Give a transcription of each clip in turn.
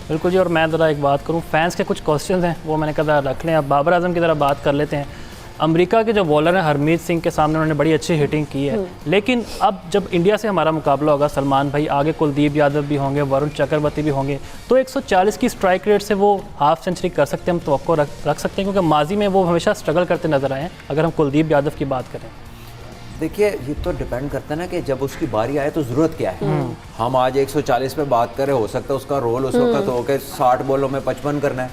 बिल्कुल जी। और मैं ज़रा एक बात करूं, फैंस के कुछ क्वेश्चंस हैं वो मैंने कहा रख लें। अब बाबर आजम की तरह बात कर लेते हैं। अमेरिका के जो बॉलर हैं हरमीत सिंह के सामने उन्होंने बड़ी अच्छी हिटिंग की है, लेकिन अब जब इंडिया से हमारा मुकाबला होगा, सलमान भाई आगे, कुलदीप यादव भी होंगे, वरुण चक्रवर्ती भी होंगे, तो 140 की स्ट्राइक रेट से वो हाफ सेंचुरी कर सकते हैं, हम तवक्को रख सकते हैं, क्योंकि माजी में वो हमेशा स्ट्रगल करते नजर आए हैं। अगर हम कुलदीप यादव की बात करें, देखिए ये तो डिपेंड करता है ना कि जब उसकी बारी आए तो ज़रूरत क्या है। हम आज 140 पे बात करें, हो सकता है उसका रोल उस वक्त हो कि 60 बॉलों में 55 करना है,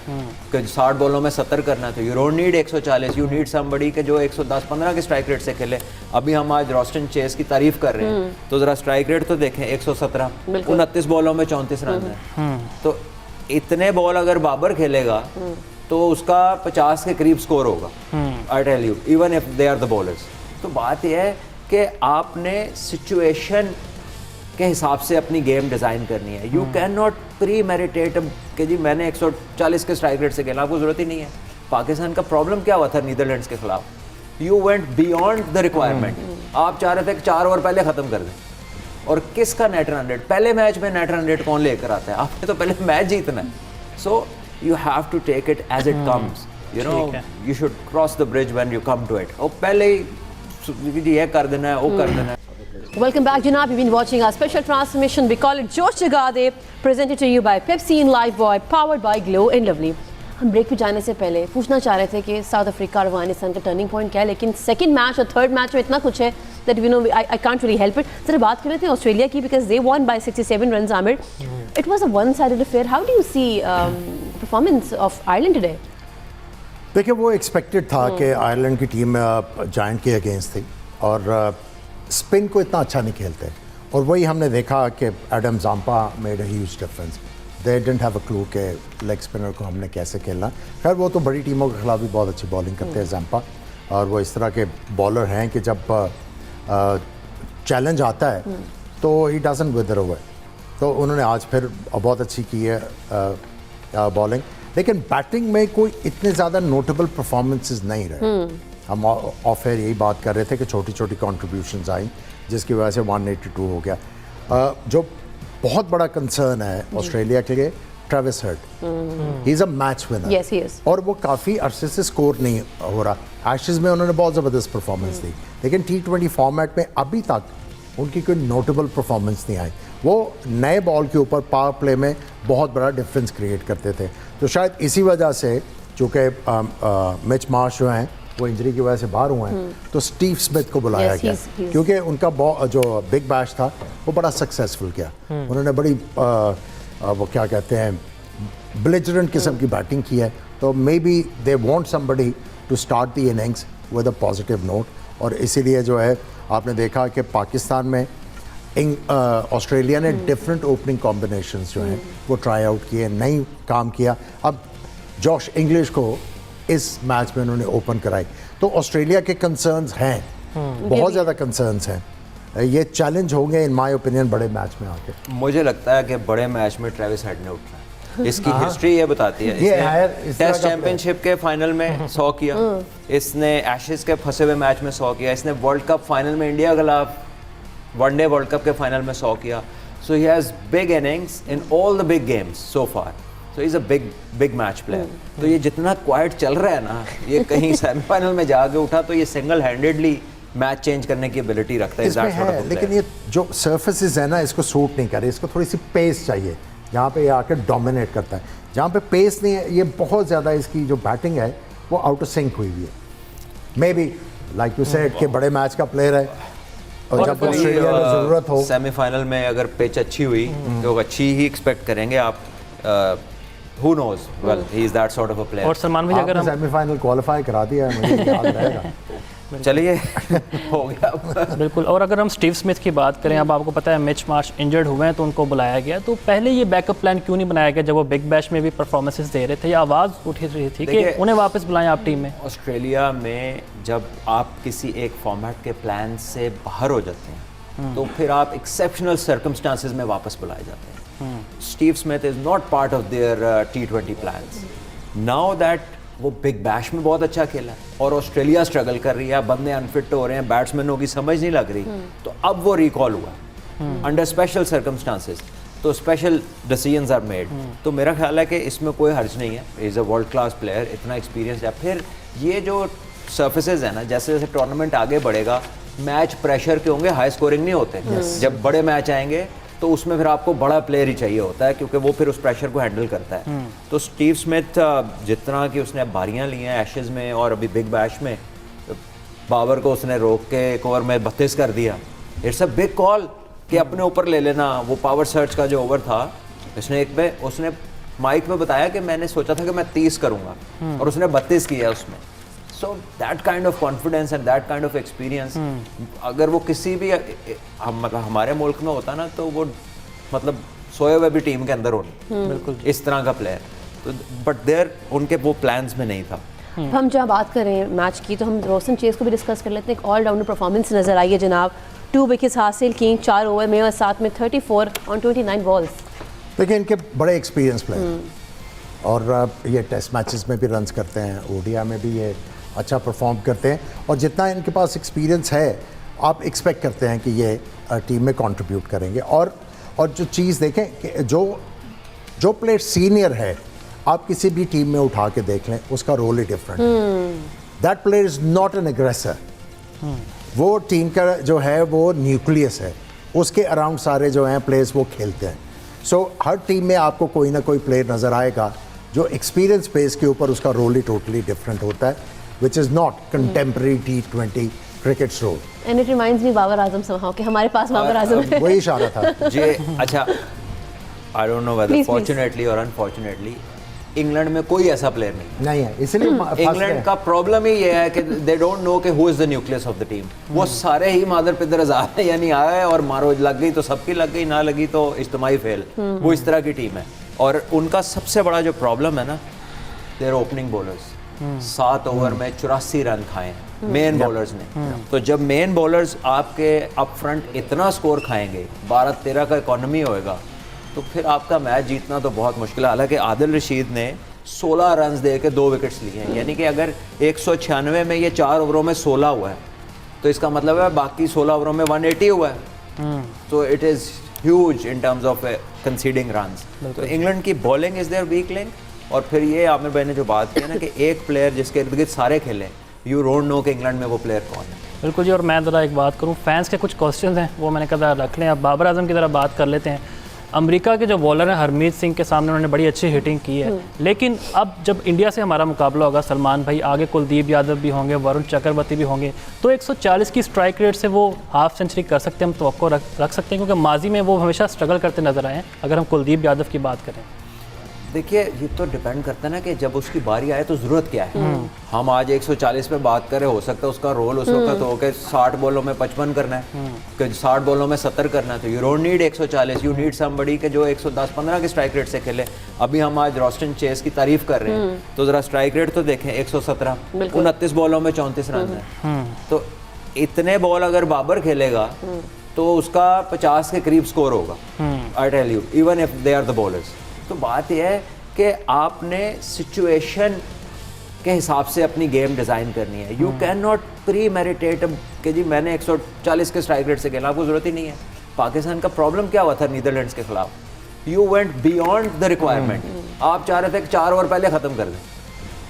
कि 60 बॉलों में 70 करना है, तो you don't need 140, you need somebody के जो 110-15 के स्ट्राइक रेट से खेले। अभी हम आज रॉस्टन चेस की तारीफ कर रहे हैं, तो ज़रा स्ट्राइक रेट तो देखें, 117, 29 बॉलों में 34 रन है। तो इतने बॉल अगर बाबर खेलेगा तो उसका 50 के करीब स्कोर होगा, I tell you, even if they are the bowlers. तो बात यह है कि आपने सिचुएशन के हिसाब से अपनी गेम डिज़ाइन करनी है। You can not pre meditate कि जी मैंने 140 के स्ट्राइक रेट से खेला, आपको ज़रूरत ही नहीं है। पाकिस्तान का प्रॉब्लम क्या हुआ था नीदरलैंड्स के खिलाफ, you went beyond the requirement. आप चाह रहे थे कि 4 ओवर पहले ख़त्म कर दें, और किसका नेट रन रेट, पहले मैच में नेट रन रेट कौन लेकर आता है, आपने तो पहले मैच जीतना है। So you have to take it as it comes, you know, you should cross the bridge when you come to it. और पहले ही ये कर देना है, वो कर देना है। Welcome back, Janab. You've been watching our special transmission. We call it Josh Jagade, presented to you by Pepsi and Lifebuoy, powered by Glow and Lovely. हम ब्रेक पे जाने से पहले पूछना चाह रहे थे कि साउथ अफ्रीका और अफगानिस्तान का टर्निंग पॉइंट क्या है, लेकिन सेकंड मैच और थर्ड मैच में इतना कुछ है that we know I can't really help it. जरा बात कर रहे थे ऑस्ट्रेलिया की, because they won by 67 runs Aamir. It was a one sided affair. How do you see performance of Ireland today? देखिए वो एक्सपेक्टेड था कि आयरलैंड की टीम जायंट के अगेंस्ट थी और स्पिन को इतना अच्छा नहीं खेलते, और वही हमने देखा कि Adam Zampa made a huge difference. They didn't have a clue के लेग स्पिनर को हमने कैसे खेलना। खैर वो तो बड़ी टीमों के खिलाफ भी बहुत अच्छी बॉलिंग करते हैं जाम्पा, और वो इस तरह के बॉलर हैं कि जब चैलेंज आता है तो ही डजंट विदर अवे। तो उन्होंने आज फिर बहुत अच्छी की है बॉलिंग, लेकिन बैटिंग में कोई इतने ज़्यादा नोटेबल परफॉर्मेंसेस नहीं रहे। हम ऑफ एयर यही बात कर रहे थे कि छोटी छोटी कॉन्ट्रीब्यूशंस आई जिसकी वजह से 182 हो गया। जो बहुत बड़ा कंसर्न है ऑस्ट्रेलिया के लिए, Travis head, he is a match winner. Yes, he is. और वो काफ़ी अरसे से स्कोर नहीं हो रहा। एशेज़ में उन्होंने बहुत ज़बरदस्त परफॉर्मेंस दी, लेकिन T20 फॉर्मेट में अभी तक उनकी कोई नोटेबल परफॉर्मेंस नहीं आई। वो नए बॉल के ऊपर पावर प्ले में बहुत बड़ा डिफरेंस क्रिएट करते थे। तो शायद इसी वजह से, चूँकि मिच मार्श जो हैं वो इंजरी की वजह से बाहर हुए हैं, तो स्टीव स्मिथ को बुलाया गया, क्योंकि उनका जो बिग बैश था वो बड़ा सक्सेसफुल गया। उन्होंने बड़ी वो क्या कहते हैं ब्लिजरेंट किस्म की बैटिंग की है। तो maybe they want somebody to start the innings with a positive note, और इसीलिए जो है आपने देखा कि पाकिस्तान में ऑस्ट्रेलिया ने डिफरेंट ओपनिंग कॉम्बिनेशंस जो हैं वो ट्राई आउट किए, नई काम किया। अब जॉश इंग्लिश को इस मैच में उन्होंने ओपन कराई। तो ऑस्ट्रेलिया के कंसर्न्स हैं, बहुत ज़्यादा कंसर्न्स हैं। ये चैलेंज होंगे इन माय ओपिनियन बड़े मैच में आके। मुझे लगता है कि बड़े मैच में ट्रेविस हेड ने उठना है। इसकी हिस्ट्री ये बताती है, इसने टेस्ट चैंपियनशिप के फाइनल में 100 किया, इसने एशेज के फंसे हुए मैच में 100 किया, इसने वर्ल्ड कप फाइनल में इंडिया के खिलाफ वनडे वर्ल्ड कप के फाइनल में 100 किया। So he has big innings in all the big games so far. So is a big match player. तो ये जितना क्वाइट चल रहा है ना, ये कहीं सेमीफाइनल में जाके उठा तो ये सिंगल हैंडेडली मैच चेंज करने की एबिलिटी रखता है। लेकिन ये जो सर्फेसिस है ना, इसको सूट नहीं करे, इसको थोड़ी सी पेस चाहिए जहाँ पे ये आकर डोमिनेट करता है। जहाँ पे पेस नहीं है, ये बहुत ज़्यादा इसकी जो बैटिंग है वो आउट ऑफ सिंक हुई हुई है। May be like you said कि बड़े मैच का प्लेयर है, और जब ऑस्ट्रेलिया को ज़रूरत हो सेमीफाइनल में अगर पिच अच्छी हुई तो अच्छी ही एक्सपेक्ट करेंगे आप। Who knows? Well, he is that sort of a player. और सलमान भाई अगर हम सेमीफाइनल क्वालिफाई करा दिया है, मुझे याद रहेगा। चलिए हो गया बिल्कुल। और अगर हम स्टीव स्मिथ की बात करें, अब आपको पता है मिच मार्श इंजर्ड हुए हैं तो उनको बुलाया गया। तो पहले ये बैकअप प्लान क्यों नहीं बनाया गया जब वो बिग बैश में भी परफॉर्मेंसेस दे रहे थे, या आवाज़ उठी रही थी कि उन्हें वापस बुलाएं आप टीम में? ऑस्ट्रेलिया में जब आप किसी एक फॉर्मेट के प्लान से बाहर हो जाते हैं तो फिर आप एक्सेप्शनल सर्कमस्टांसेस में वापस बुलाए जाते हैं। Steve Smith is not part of their T20 plans. Now that वो बिग बैश में बहुत अच्छा खेला और ऑस्ट्रेलिया स्ट्रगल कर रही है, बंदे अनफिट हो रहे हैं, बैट्समैनों की समझ नहीं लग रही, तो अब वो रिकॉल हुआ अंडर स्पेशल सर्कमस्टांसेस। तो स्पेशल डिसीजंस आर मेड। तो मेरा ख्याल है कि इसमें कोई हर्ज नहीं है, is a world class player, इतना एक्सपीरियंस है। फिर ये जो सर्फेसेज है ना, जैसे जैसे टूर्नामेंट आगे बढ़ेगा, मैच प्रेशर के होंगे, हाई स्कोरिंग नहीं होते। जब बड़े मैच आएंगे तो उसमें फिर आपको बड़ा प्लेयर ही चाहिए होता है, क्योंकि वो फिर उस प्रेशर को हैंडल करता है। तो स्टीव स्मिथ जितना कि उसने बारियां ली हैं एशेज़ में और अभी बिग बैश में, बाबर को उसने रोक के एक ओवर में 32 कर दिया। इट्स अ बिग कॉल कि अपने ऊपर ले लेना। वो पावर सर्च का जो ओवर था, उसने माइक में बताया कि मैंने सोचा था कि मैं 30 करूंगा और उसने 32 किया उसमें। So that kind of confidence and that kind of experience अगर वो किसी भी मतलब हमारे मुल्क में होता ना, तो वो मतलब सोए हुए भी टीम के अंदर होनी, बिल्कुल इस तरह का प्लेयर। तो बट देयर उनके वो प्लान्स में नहीं था। हम जहाँ बात कर रहे हैं मैच की, तो हम रोशन चेस को भी डिस्कस कर लेते हैं। एक ऑलराउंडर परफॉर्मेंस नजर आई है जनाब, 2 विकेट्स हासिल की 4 ओवर में और साथ में 34 ऑन 29 बॉल्स। देखिए इनके बड़े एक्सपीरियंस प्लेयर और ये टेस्ट मैचेस में भी रन्स करते हैं, ओडिया में भी ये अच्छा परफॉर्म करते हैं। और जितना इनके पास एक्सपीरियंस है, आप एक्सपेक्ट करते हैं कि ये टीम में कंट्रीब्यूट करेंगे। और जो चीज़ देखें कि जो प्लेयर सीनियर है, आप किसी भी टीम में उठा के देख लें, उसका रोल ही डिफरेंट है। That player is not an aggressor. वो टीम का जो है वो न्यूक्लियस है, उसके अराउंड सारे जो हैं प्लेयर्स वो खेलते हैं। सो हर टीम में आपको कोई ना कोई प्लेयर नज़र आएगा जो एक्सपीरियंस बेस के ऊपर उसका रोल ही टोटली डिफरेंट होता है, which is not contemporary T20 cricket's role. And it reminds me Babar Azam somehow कि हमारे पास बाबर आजम है। वही इशारा था जी। अच्छा, I don't know whether fortunately और अनफॉर्चुनेटली इंग्लैंड में कोई ऐसा प्लेयर नहीं है, इसलिए इंग्लैंड का प्रॉब्लम ही ये है कि दे डोंट नो कि who is the nucleus of the team. वो सारे ही मादर पिदर आजाद है, यानी आए और मारो, लग गई तो सबकी लग गई, ना लगी तो इज्तिमाई फेल। वो इस तरह की टीम है। और उनका सबसे बड़ा जो प्रॉब्लम है ना, देयर ओपनिंग बॉलर्स 7 ओवर में 84 रन खाए मेन बॉलर्स ने। तो जब मेन बॉलर्स आपके अप फ्रंट इतना स्कोर खाएंगे, 12-13 का इकोनॉमी होएगा, तो फिर आपका मैच जीतना तो बहुत मुश्किल है। हालांकि आदिल रशीद ने 16 रन दे के 2 विकेट्स लिए हैं, यानी कि अगर 196 में ये 4 ओवरों में 16 हुआ है, तो इसका मतलब है बाकी 16 ओवरों में 180 हुआ है। तो it is huge in terms of conceding runs. तो इंग्लैंड की bowling is there weak link. और फिर ये आमिर भाई ने जो बात की ना कि एक प्लेयर जिसके इर्द गिर्द सारे खेलें, यू डोंट नो कि इंग्लैंड में वो प्लेयर कौन है। बिल्कुल जी। और मैं ज़रा एक बात करूँ, फैंस के कुछ क्वेश्चन हैं वो मैंने कहा रख लें। अब बाबर आजम की तरह बात कर लेते हैं। अमेरिका के जो बॉलर हैं हरमीत सिंह के सामने उन्होंने बड़ी अच्छी हिटिंग की है, लेकिन अब जब इंडिया से हमारा मुकाबला होगा, सलमान भाई आगे, कुलदीप यादव भी होंगे, वरुण चक्रवर्ती भी होंगे, तो 140 की स्ट्राइक रेट से वो हाफ सेंचुरी कर सकते हैं, हम तवक्को रख सकते हैं, क्योंकि माजी में वो हमेशा स्ट्रगल करते नजर आए हैं। अगर हम कुलदीप यादव की बात करें, देखिए ये तो डिपेंड करता है ना कि जब उसकी बारी आए तो ज़रूरत क्या है। हम आज 140 पे बात करें, हो सकता है उसका रोल उस वक्त हो कि 60 बॉलों में 55 करना है, कि 60 बॉलों में 70 करना है। तो you don't need 140, you need somebody के जो 110-15 के स्ट्राइक रेट से खेले। अभी हम आज रोस्टन चेस की तारीफ कर रहे हैं, तो ज़रा स्ट्राइक रेट तो देखें, 117, 29 बॉलों में 34 रन है। तो इतने बॉल अगर बाबर खेलेगा तो उसका 50 के करीब स्कोर होगा, I tell you, even if they are the bowlers. तो बात यह है कि आपने सिचुएशन के हिसाब से अपनी गेम डिज़ाइन करनी है। You can not pre meditate कि जी मैंने 140 के स्ट्राइक रेट से खेला, आपको ज़रूरत ही नहीं है। पाकिस्तान का प्रॉब्लम क्या हुआ था नीदरलैंड्स के खिलाफ? You went beyond the requirement. आप चाह रहे थे कि 4 ओवर पहले ख़त्म कर दें,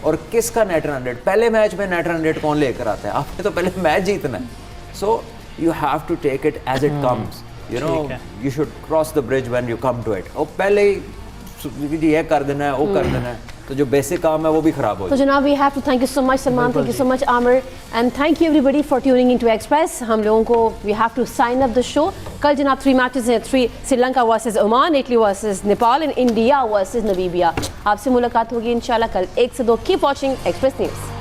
और किसका नेट रन रेट, पहले मैच में नेट रन रेट कौन लेकर आता है? आपने तो पहले मैच जीतना है। So you have to take it as it comes, you know, you should cross the bridge when you come to it. और पहले ही ये कर देना है, वो कर देना है, तो जो बेसिक काम है वो भी खराब हो जाए। तो जनाब, we have to thank you so much Salman, thank you so much Aamir, and thank you everybody for tuning into Express. हम लोगों को we have to sign up the show. कल जनाब 3 मैचेस हैं, 3 Sri Lanka versus Oman, Italy versus Nepal and India versus Namibia. आपसे मुलाकात होगी इंशाल्लाह कल 1 से 2। Keep watching Express news.